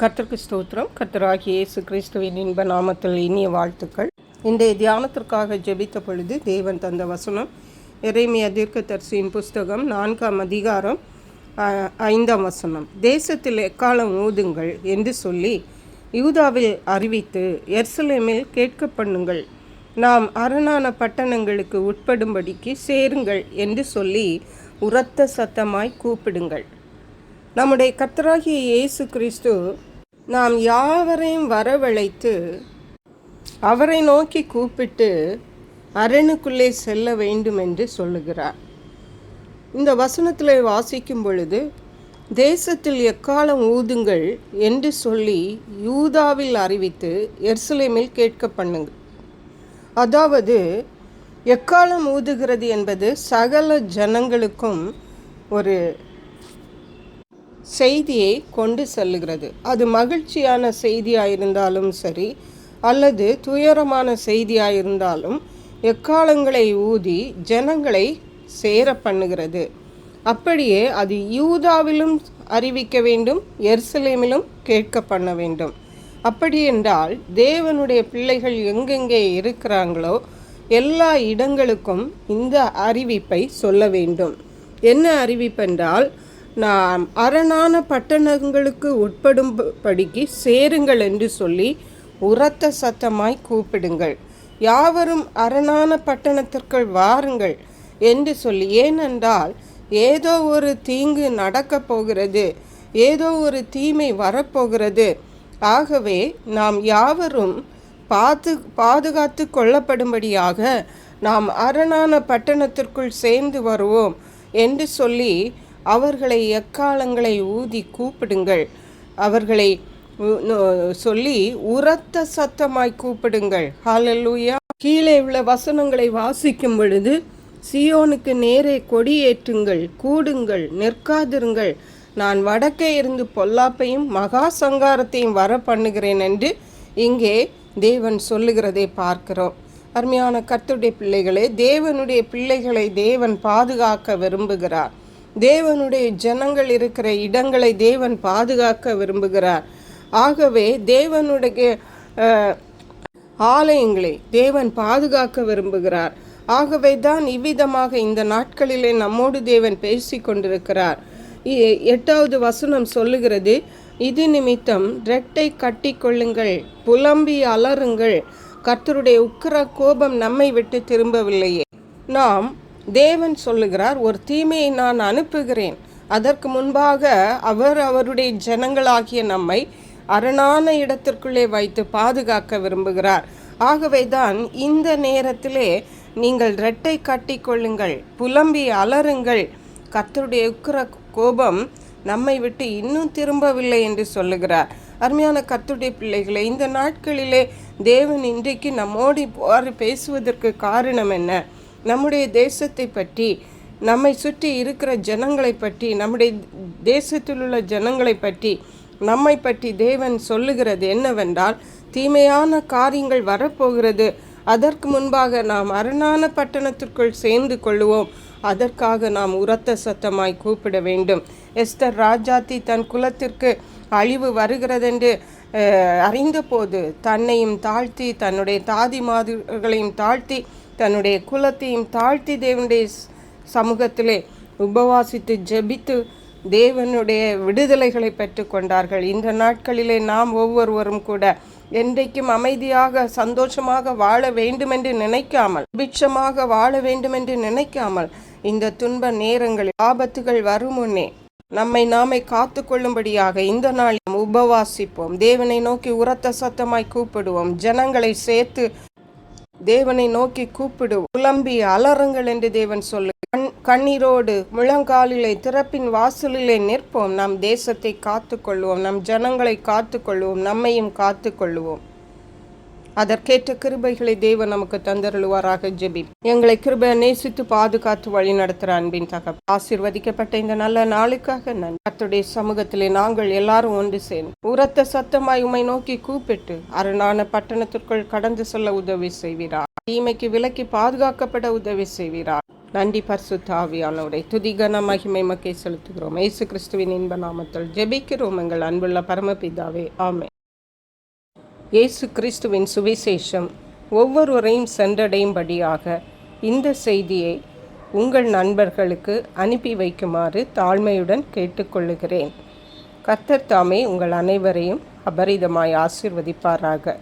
கர்த்தருக்கு ஸ்தோத்திரம். கர்த்தராகிய இயேசு கிறிஸ்துவின் இன்ப நாமத்தில் இனிய வாழ்த்துக்கள். இன்றைய தியானத்திற்காக ஜெபித்த பொழுது தேவன் தந்த வசனம் எரேமியா தீர்க்கதரிசியின் புஸ்தகம் 4ஆம் அதிகாரம் 5ஆம் வசனம். தேசத்தில் எக்காலம் ஊதுங்கள் என்று சொல்லி யூதாவில் அறிவித்து எருசலேமில் கேட்க பண்ணுங்கள். நாம் அரணான பட்டணங்களுக்கு உட்படும்படிக்கு சேருங்கள் என்று சொல்லி உரத்த சத்தமாய் கூப்பிடுங்கள். நம்முடைய கர்த்தராகிய இயேசு கிறிஸ்து நாம் யாவரையும் வரவழைத்து அவரை நோக்கி கூப்பிட்டு அரணுக்குள்ளே செல்ல வேண்டும் என்று சொல்லுகிறார். இந்த வசனத்தில் வாசிக்கும் பொழுது தேசத்தில் எக்காலம் ஊதுங்கள் என்று சொல்லி யூதாவில் அறிவித்து எருசலேமில் கேட்க பண்ணுங்கள். அதாவது எக்காலம் ஊதுகிறது என்பது சகல ஜனங்களுக்கும் ஒரு செய்தியை கொண்டு செல்லுகிறது. அது மகிழ்ச்சியான செய்தியாக இருந்தாலும் சரி அல்லது துயரமான செய்தியாக இருந்தாலும் எக்காலங்களை ஊதி ஜனங்களை சேர பண்ணுகிறது. அப்படியே அது யூதாவிலும் அறிவிக்க வேண்டும், எருசலேமிலும் கேட்க பண்ண வேண்டும். அப்படி என்றால் தேவனுடைய பிள்ளைகள் எங்கெங்கே இருக்கிறாங்களோ எல்லா இடங்களுக்கும் இந்த அறிவிப்பை சொல்ல வேண்டும். என்ன அறிவிப்பென்றால், நாம் அரணான பட்டணங்களுக்கு உட்படும்படிக்கு சேருங்கள் என்று சொல்லி உரத்த சத்தமாய் கூப்பிடுங்கள். யாவரும் அரணான பட்டணத்திற்குள் வாருங்கள் என்று சொல்லி. ஏனென்றால் ஏதோ ஒரு தீங்கு நடக்கப் போகிறது, ஏதோ ஒரு தீமை வரப்போகிறது. ஆகவே நாம் யாவரும் பாதுகாத்து கொள்ளப்படும்படியாக நாம் அரணான பட்டணத்திற்குள் சேர்ந்து வருவோம் என்று சொல்லி அவர்களை எக்காலங்களை ஊதி கூப்பிடுங்கள். அவர்களை சொல்லி உரத்த சத்தமாய் கூப்பிடுங்கள். ஹல்லேலூயா. கீழே உள்ள வசனங்களை வாசிக்கும் பொழுது, சீயோனுக்கு நேரே கொடியேற்றுங்கள், கூடுங்கள், நிற்காதிருங்கள், நான் வடக்கே இருந்து பொல்லாப்பையும் மகா சங்காரத்தையும் வர பண்ணுகிறேன் என்று இங்கே தேவன் சொல்லுகிறதை பார்க்கிறோம். அருமையான கர்த்தருடைய பிள்ளைகளே, தேவனுடைய பிள்ளைகளை தேவன் பாதுகாக்க விரும்புகிறார். தேவனுடைய ஜனங்கள் இருக்கிற இடங்களை தேவன் பாதுகாக்க விரும்புகிறார். ஆகவே தேவனுடைய ஆலயங்களை தேவன் பாதுகாக்க விரும்புகிறார். ஆகவே தான் இவ்விதமாக இந்த நாட்களிலே நம்மோடு தேவன் பேசி கொண்டிருக்கிறார். 8வது வசனம் சொல்லுகிறது, இது நிமித்தம் ரெட்டை கட்டி கொள்ளுங்கள், புலம்பி அலறுங்கள், கர்த்தருடைய உக்கிர கோபம் நம்மை விட்டு திரும்பவில்லையே. நாம் தேவன் சொல்லுகிறார், ஒரு தீமையை நான் அனுப்புகிறேன், அதற்கு முன்பாக அவருடைய ஜனங்களாகிய நம்மை அரணான இடத்திற்குள்ளே வைத்து பாதுகாக்க விரும்புகிறார். ஆகவே தான் இந்த நேரத்திலே நீங்கள் ரெட்டை கட்டி கொள்ளுங்கள், புலம்பி அலறுங்கள், கர்த்தருடைய உக்கிர கோபம் நம்மை விட்டு இன்னும் திரும்பவில்லை என்று சொல்லுகிறார். அருமையான கர்த்தருடைய பிள்ளைகளை, இந்த நாட்களிலே தேவன் இன்றைக்கு நம்மோடு பேசுவதற்கு காரணம் என்ன? நம்முடைய தேசத்தை பற்றி, நம்மை சுற்றி இருக்கிற ஜனங்களை பற்றி, நம்முடைய தேசத்தில் உள்ள ஜனங்களை பற்றி, நம்மை பற்றி தேவன் சொல்லுகிறது என்னவென்றால், தீமையான காரியங்கள் வரப்போகிறது. அதற்கு முன்பாக நாம் அரணான பட்டணத்திற்குள் சேர்ந்து கொள்ளுவோம். அதற்காக நாம் உரத்த சத்தமாய் கூப்பிட வேண்டும். எஸ்தர் ராஜாத்தி தன் குலத்திற்கு அழிவு வருகிறதென்று அறிந்தபோது தன்னையும் தாழ்த்தி, தன்னுடைய தாதி மாதர்களையும் தாழ்த்தி, தன்னுடைய குலத்தையும் தாழ்த்தி தேவனுடைய சமூகத்திலே உபவாசித்து ஜெபித்து தேவனுடைய விடுதலைகளை பெற்று கொண்டார்கள். இந்த நாட்களிலே நாம் ஒவ்வொருவரும் கூட என்றைக்கும் அமைதியாக சந்தோஷமாக வாழ வேண்டுமென்று நினைக்காமல், பிட்சமாக வாழ வேண்டுமென்று நினைக்காமல், இந்த துன்ப நேரங்களில் ஆபத்துகள் வரும் முன்னே நம்மை நாமே காத்து கொள்ளும்படியாக இந்த நாள் உபவாசிப்போம். தேவனை நோக்கி உரத்த சத்தமாய் கூப்பிடுவோம். ஜனங்களை சேர்த்து தேவனை நோக்கி கூப்பிடுவோம். புலம்பி அலறுங்கள் என்று தேவன் சொல்லு. கண்ணீரோடு முழங்காலிலே திறப்பின் வாசலிலே நிற்போம். நம் தேசத்தை காத்து கொள்வோம், நம் ஜனங்களை காத்து கொள்வோம், நம்மையும் காத்து கொள்வோம். அதற்கேற்ற கிருபைகளை தேவன் நமக்கு தந்தருளுவாராக. ஜெபி. எங்களை கிருபை நேசித்து பாதுகாத்து வழி நடத்துகிற அன்பின் ஆசீர்வதிக்கப்பட்ட இந்த நல்ல நாளுக்காக நன்றி. கர்த்தருடைய சமூகத்திலே நாங்கள் எல்லாரும் ஒன்று சேர்ந்து உரத்த சத்தமாய் உம்மை நோக்கி கூப்பிட்டு அரணான பட்டணத்திற்குள் கடந்து செல்ல உதவி செய்வீரார். தீமைக்கு விலக்கி பாதுகாக்கப்பட உதவி செய்வீரார். நன்றி பரிசுத்த ஆவியானவரே. துதிகன மகிமை மக்கை செலுத்துகிறோம். இயேசு கிறிஸ்துவின் இன்ப நாமத்தில் ஜெபிக்கிறோம் எங்கள் அன்புள்ள பரமபிதாவே. ஆமென். இயேசு கிறிஸ்துவின் சுவிசேஷம் ஒவ்வொருவரையும் சென்றடையும்படியாக இந்த செய்தியை உங்கள் நண்பர்களுக்கு அனுப்பி வைக்குமாறு தாழ்மையுடன் கேட்டுக்கொள்ளுகிறேன். கர்த்தர் தாமே உங்கள் அனைவரையும் அபரிதமாய் ஆசீர்வதிப்பாராக.